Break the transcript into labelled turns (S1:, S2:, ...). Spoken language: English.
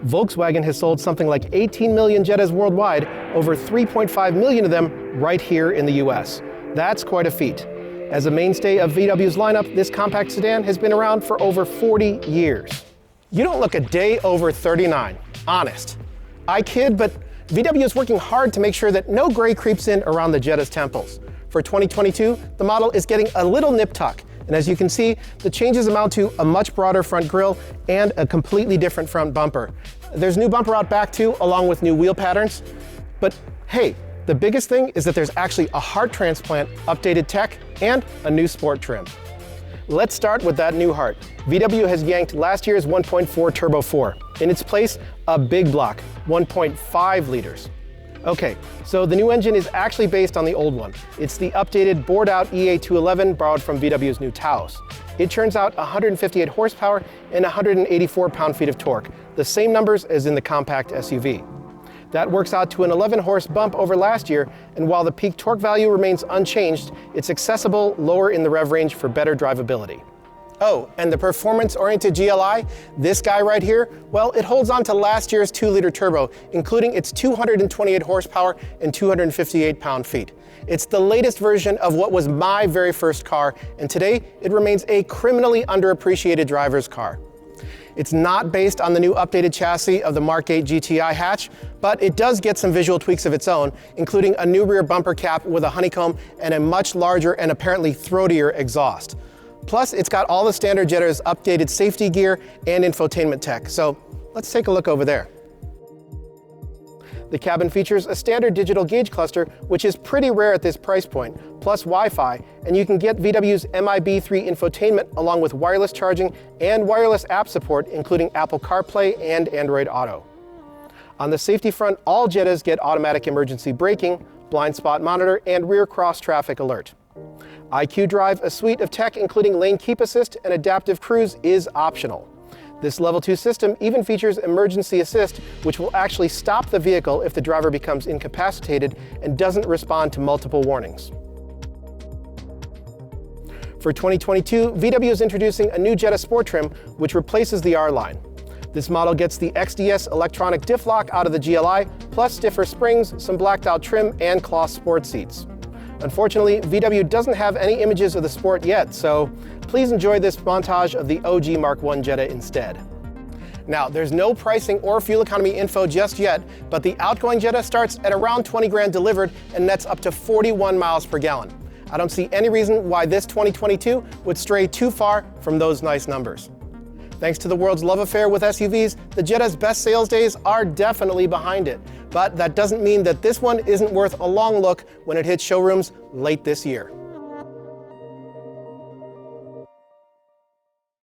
S1: Volkswagen has sold something like 18 million Jettas worldwide, over 3.5 million of them right here in the US. That's quite a feat. As a mainstay of VW's lineup, this compact sedan has been around for over 40 years. You don't look a day over 39, honest. I kid, but VW is working hard to make sure that no gray creeps in around the Jetta's temples. For 2022, the model is getting a little nip tuck, and as you can see, the changes amount to a much broader front grille and a completely different front bumper. There's new bumper out back too, along with new wheel patterns. But hey, the biggest thing is that there's actually a heart transplant, updated tech, and a new sport trim. Let's start with that new heart. VW has yanked last year's 1.4 Turbo 4. In its place, a big block, 1.5 liters. Okay, so the new engine is actually based on the old one. It's the updated bored-out EA211 borrowed from VW's new Taos. It churns out 158 horsepower and 184 pound-feet of torque, the same numbers as in the compact SUV. That works out to an 11-horse bump over last year, and while the peak torque value remains unchanged, it's accessible lower in the rev range for better drivability. Oh, and the performance-oriented GLI, this guy right here, well, it holds on to last year's 2-liter turbo, including its 228 horsepower and 258 pound-feet. It's the latest version of what was my very first car, and today it remains a criminally underappreciated driver's car. It's not based on the new updated chassis of the Mark 8 GTI hatch, but it does get some visual tweaks of its own, including a new rear bumper cap with a honeycomb and a much larger and apparently throatier exhaust. Plus, it's got all the standard Jetta's updated safety gear and infotainment tech, so let's take a look over there. The cabin features a standard digital gauge cluster, which is pretty rare at this price point, plus Wi-Fi, and you can get VW's MIB3 infotainment along with wireless charging and wireless app support, including Apple CarPlay and Android Auto. On the safety front, all Jettas get automatic emergency braking, blind spot monitor, and rear cross traffic alert. IQ Drive, a suite of tech including lane keep assist and adaptive cruise, is optional. This Level 2 system even features emergency assist, which will actually stop the vehicle if the driver becomes incapacitated and doesn't respond to multiple warnings. For 2022, VW is introducing a new Jetta Sport trim, which replaces the R-Line. This model gets the XDS electronic diff lock out of the GLI, plus stiffer springs, some blacked out trim, and cloth sport seats. Unfortunately, VW doesn't have any images of the Sport yet, so please enjoy this montage of the OG Mark I Jetta instead. Now, there's no pricing or fuel economy info just yet, but the outgoing Jetta starts at around 20 grand delivered and nets up to 41 miles per gallon. I don't see any reason why this 2022 would stray too far from those nice numbers. Thanks to the world's love affair with SUVs, the Jetta's best sales days are definitely behind it. But that doesn't mean that this one isn't worth a long look when it hits showrooms late this year.